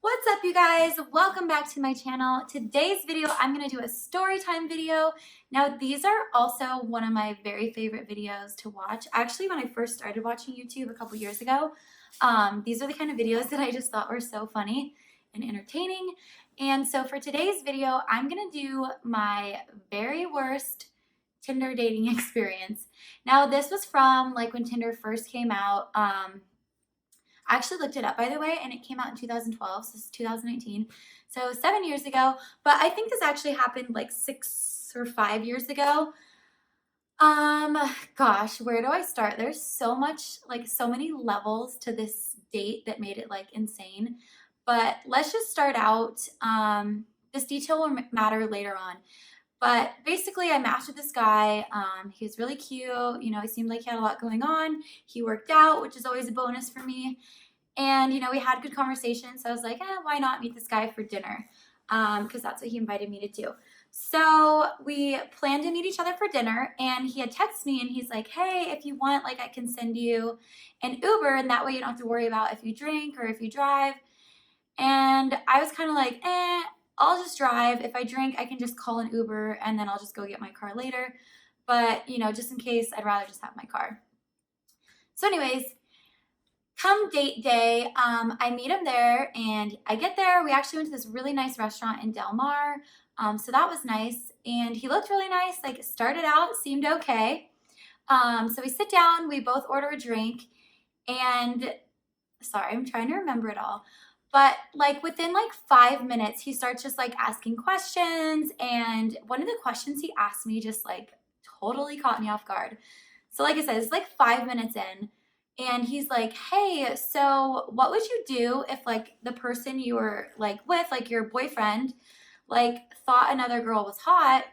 What's up, you guys? Welcome back to my channel. Today's video, I'm going to do a story time video. Now, these are also one of my very favorite videos to watch. Actually, when I first started watching YouTube a couple years ago, these are the kind of videos that I just thought were so funny and entertaining. And so for today's video, I'm going to do my very worst Tinder dating experience. Now, this was from like when Tinder first came out. I actually looked it up, by the way, and it came out in 2012, so it's 2019. So 7 years ago, but I think this actually happened like 6 or 5 years ago. Gosh, where do I start? There's so much, like so many levels to this date that made it like insane. But let's just start out. This detail will matter later on. But basically, I matched with this guy. He was really cute. You know, he seemed like he had a lot going on. He worked out, which is always a bonus for me. And, you know, we had good conversations. So I was like, why not meet this guy for dinner? Because that's what he invited me to do. So we planned to meet each other for dinner. And he had texted me and he's like, hey, if you want, like, I can send you an Uber. And that way you don't have to worry about if you drink or if you drive. And I was kind of like, I'll just drive. If I drink, I can just call an Uber and then I'll just go get my car later. But, you know, just in case, I'd rather just have my car. So anyways, come date day, I meet him there and I get there. We actually went to this really nice restaurant in Del Mar. So that was nice. And he looked really nice. Like, started out, seemed okay. So we sit down, we both order a drink. And sorry, I'm trying to remember it all. But like within like 5 minutes, he starts just like asking questions. And one of the questions he asked me just like totally caught me off guard. So like I said, it's like 5 minutes in. And he's like, hey, so what would you do if like the person you were like with, like your boyfriend, like thought another girl was hot?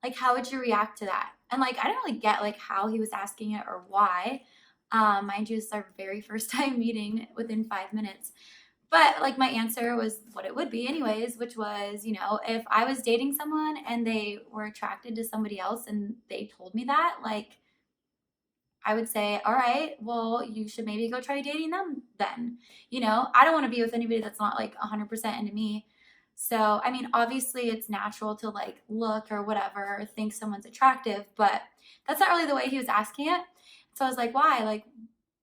Like, how would you react to that? And like, I didn't really get like how he was asking it or why. Mind you, it's our very first time meeting within 5 minutes. But like my answer was what it would be anyways, which was, you know, if I was dating someone and they were attracted to somebody else and they told me that, like, I would say, all right, well, you should maybe go try dating them then. You know, I don't want to be with anybody that's not like 100% into me. So, I mean, obviously it's natural to like look or whatever, or think someone's attractive, but that's not really the way he was asking it. So I was like, why? Like,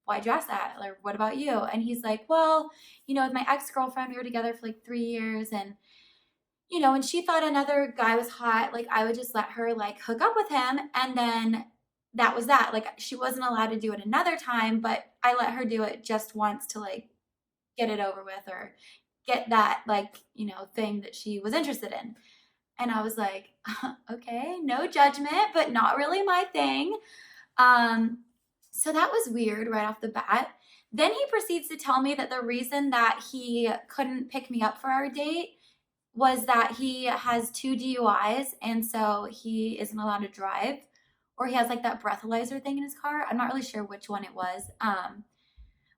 why'd you ask that? Like, what about you? And he's like, well, you know, with my ex-girlfriend, we were together for like 3 years and you know, when she thought another guy was hot, like I would just let her like hook up with him and then that was that. Like she wasn't allowed to do it another time, but I let her do it just once to like get it over with or get that like, you know, thing that she was interested in. And I was like, okay, no judgment, but not really my thing. Um, so that was weird right off the bat. Then he proceeds to tell me that the reason that he couldn't pick me up for our date was that he has 2 DUIs and so he isn't allowed to drive, or he has like that breathalyzer thing in his car. I'm not really sure which one it was.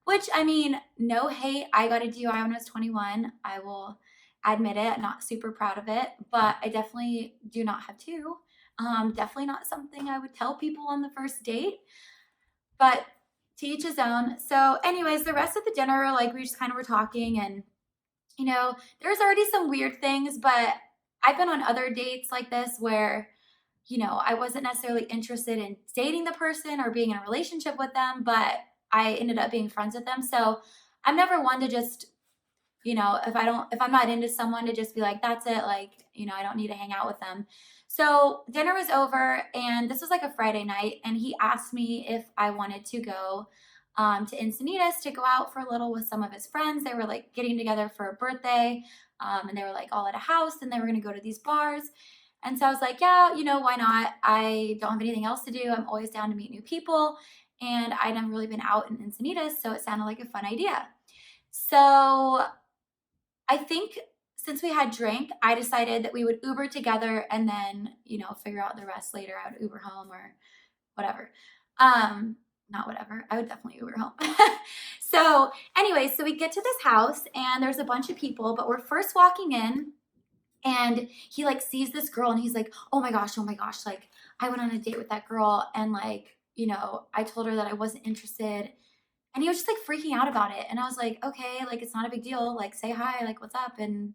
Which I mean, no hate. I got a DUI when I was 21. I will admit it. I'm not super proud of it, but I definitely do not have two. Definitely not something I would tell people on the first date, but to each his own. So anyways, the rest of the dinner, like we just kind of were talking and you know, there's already some weird things, but I've been on other dates like this where, you know, I wasn't necessarily interested in dating the person or being in a relationship with them, but I ended up being friends with them. So I'm never one to just, you know, if I'm not into someone to just be like, that's it. Like, you know, I don't need to hang out with them. So dinner was over and this was like a Friday night. And he asked me if I wanted to go to Encinitas to go out for a little with some of his friends. They were like getting together for a birthday and they were like all at a house and they were going to go to these bars. And so I was like, yeah, you know, why not? I don't have anything else to do. I'm always down to meet new people. And I'd never really been out in Encinitas, so it sounded like a fun idea. So I think since we had drank, I decided that we would Uber together and then, you know, figure out the rest later. I would Uber home or whatever. Not whatever. I would definitely Uber home. So anyway, so we get to this house and there's a bunch of people, but we're first walking in and he like sees this girl and he's like, oh my gosh, like I went on a date with that girl and like, you know, I told her that I wasn't interested And he was just like freaking out about it. And I was like, okay, like it's not a big deal. Like say hi, like what's up? And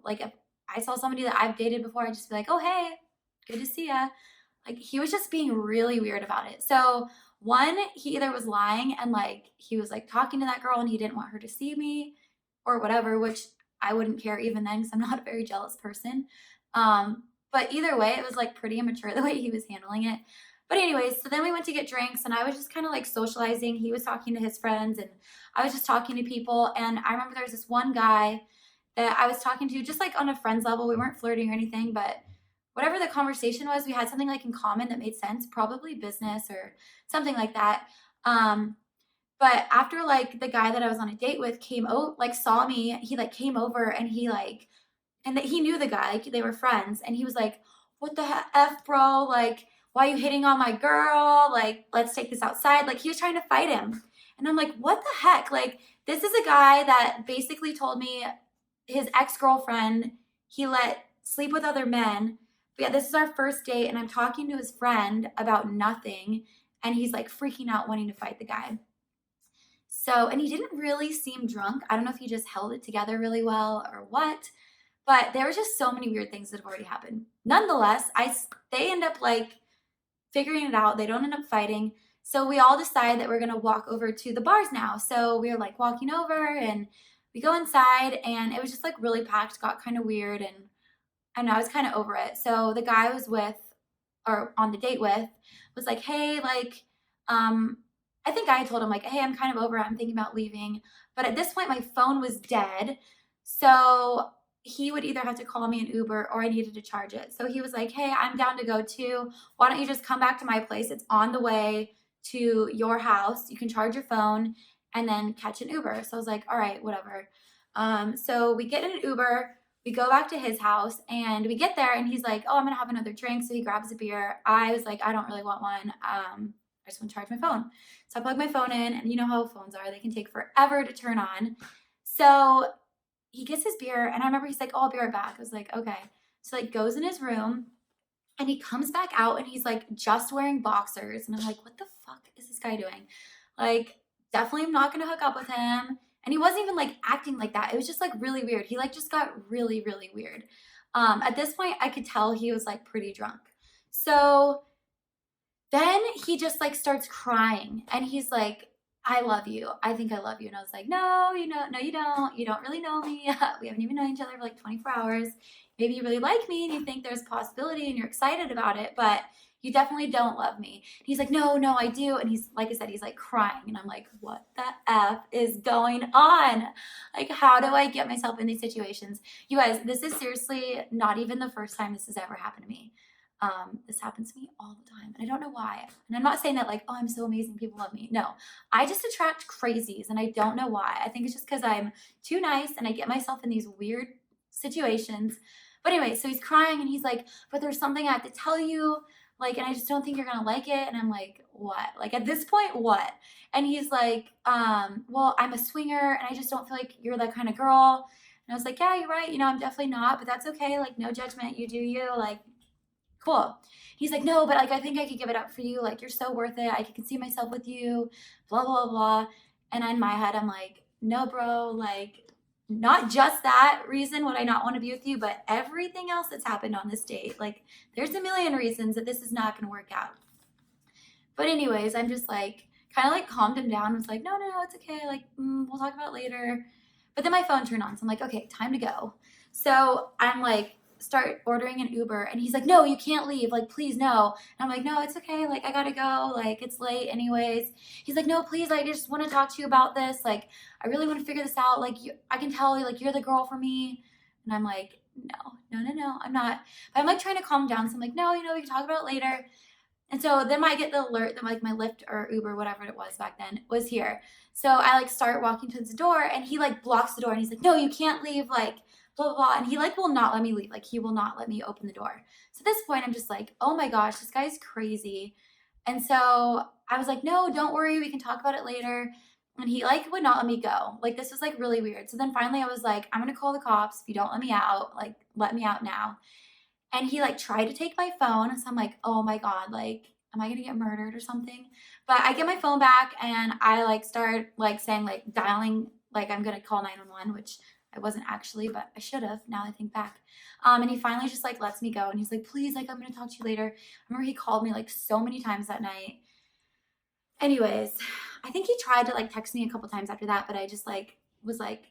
like if I saw somebody that I've dated before, I'd just be like, oh hey, good to see ya. Like he was just being really weird about it. So one, he either was lying and like he was like talking to that girl and he didn't want her to see me or whatever, which I wouldn't care even then because I'm not a very jealous person. But either way, it was like pretty immature the way he was handling it. But anyways, so then we went to get drinks and I was just kind of like socializing. He was talking to his friends and I was just talking to people. And I remember there was this one guy that I was talking to just like on a friends level. We weren't flirting or anything, but whatever the conversation was, we had something like in common that made sense, probably business or something like that. But after like the guy that I was on a date with came out, like saw me, he like came over and he like, and that he knew the guy, like they were friends, and he was like, "What the f, bro? Like, why are you hitting on my girl? Like, let's take this outside." Like he was trying to fight him, and I'm like, "What the heck?" Like this is a guy that basically told me his ex-girlfriend he let sleep with other men. But yeah, this is our first date, and I'm talking to his friend about nothing, and he's like freaking out, wanting to fight the guy. So, and he didn't really seem drunk. I don't know if he just held it together really well or what, but there was just so many weird things that have already happened. Nonetheless, they end up like figuring it out. They don't end up fighting. So we all decide that we're gonna walk over to the bars now. So we were like walking over and we go inside and it was just like really packed, got kind of weird, and I know I was kind of over it. So the guy I was with or on the date with was like, hey, like, um, I think I told him like, hey, I'm kind of over it. I'm thinking about leaving. But at this point, my phone was dead. So he would either have to call me an Uber or I needed to charge it. So he was like, hey, I'm down to go too. Why don't you just come back to my place? It's on the way to your house. You can charge your phone and then catch an Uber. So I was like, all right, whatever. So we get in an Uber, we go back to his house and we get there and he's like, oh, I'm gonna have another drink. So he grabs a beer. I was like, I don't really want one. I just want to charge my phone. So I plug my phone in and you know how phones are. They can take forever to turn on. So he gets his beer and I remember he's like, oh, I'll be right back. I was like, okay. So like goes in his room and he comes back out and he's like just wearing boxers. And I'm like, what the fuck is this guy doing? Like, definitely am not gonna hook up with him. And he wasn't even like acting like that. It was just like really weird. He like just got really, really weird. At this point, I could tell he was like pretty drunk. So then he just like starts crying and he's like, I love you. I think I love you. And I was like, no, no, you don't. You don't really know me. We haven't even known each other for like 24 hours. Maybe you really like me and you think there's a possibility and you're excited about it, but you definitely don't love me. And he's like, no, I do. And he's, like I said, he's like crying. And I'm like, what the F is going on? Like, how do I get myself in these situations? You guys, this is seriously not even the first time this has ever happened to me. This happens to me all the time and I don't know why. And I'm not saying that like, oh, I'm so amazing, people love me. No, I just attract crazies and I don't know why. I think it's just because I'm too nice and I get myself in these weird situations. But anyway, so he's crying and he's like, but there's something I have to tell you, like, and I just don't think you're gonna like it. And I'm like, what? Like at this point, what? And he's like, well, I'm a swinger and I just don't feel like you're that kind of girl. And I was like, yeah, you're right. I'm definitely not, but that's okay. Like, no judgment. You do you. Like, cool. He's like, no, but like, I think I could give it up for you. Like, you're so worth it. I can see myself with you, blah, blah, blah. And in my head, I'm like, no, bro, like, not just that reason would I not want to be with you, but everything else that's happened on this date. Like, there's a million reasons that this is not going to work out. But anyways, I'm just like, kind of like calmed him down. Was like, no, it's okay. Like, we'll talk about it later. But then my phone turned on. So I'm like, okay, time to go. So I'm like, start ordering an Uber and he's like, no, you can't leave, like please no. And I'm like, no, it's okay, like I gotta go, like it's late anyways. He's like, no, please, I just want to talk to you about this, like I really want to figure this out, like I can tell you, like you're the girl for me. And I'm like, no, I'm not. But I'm like trying to calm down, so I'm like, no, we can talk about it later. And so then I get the alert that like my Lyft or Uber, whatever it was back then, was here. So I like start walking towards the door and he like blocks the door and he's like, no, you can't leave, like blah, blah, blah. And he like will not let me leave. Like he will not let me open the door. So at this point, I'm just like, oh my gosh, this guy's crazy. And so I was like, no, don't worry. We can talk about it later. And he like would not let me go. Like this was like really weird. So then finally I was like, I'm going to call the cops. If you don't let me out, like let me out now. And he like tried to take my phone. So I'm like, oh my God, like am I gonna get murdered or something? But I get my phone back and I like start like saying like dialing like I'm gonna call 911, which I wasn't actually, but I should have now I think back. And he finally just like lets me go and he's like, please, like I'm gonna talk to you later. I remember he called me like so many times that night. Anyways, I think he tried to like text me a couple times after that, but I just like was like,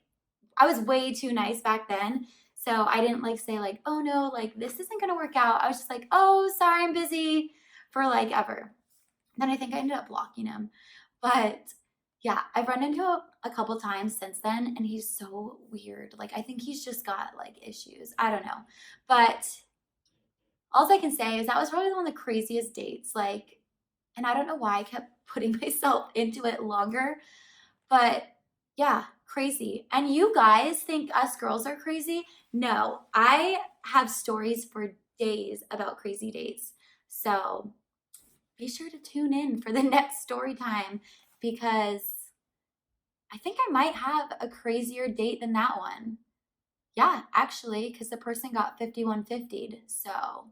I was way too nice back then. So I didn't like say like, oh no, like this isn't gonna work out. I was just like, oh, sorry, I'm busy for like ever. Then I think I ended up blocking him. But yeah, I've run into a couple times since then and he's so weird. Like I think he's just got like issues. I don't know. But all I can say is that was probably one of the craziest dates. Like, and I don't know why I kept putting myself into it longer, but yeah, crazy. And you guys think us girls are crazy? No, I have stories for days about crazy dates. So be sure to tune in for the next story time because I think I might have a crazier date than that one. Yeah, actually, because the person got 5150'd. So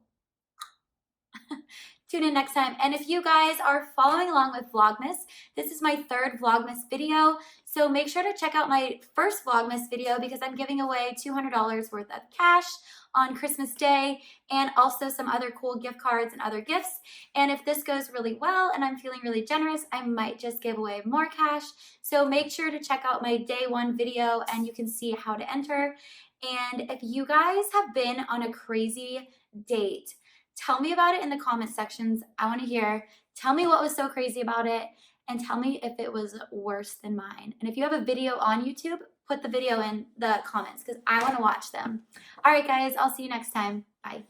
tune in next time. And if you guys are following along with Vlogmas, this is my third Vlogmas video. So make sure to check out my first Vlogmas video because I'm giving away $200 worth of cash on Christmas Day and also some other cool gift cards and other gifts. And if this goes really well and I'm feeling really generous, I might just give away more cash. So make sure to check out my day one video and you can see how to enter. And if you guys have been on a crazy date, tell me about it in the comment sections. I want to hear. Tell me what was so crazy about it and tell me if it was worse than mine. And if you have a video on YouTube, put the video in the comments because I want to watch them. All right, guys, I'll see you next time. Bye.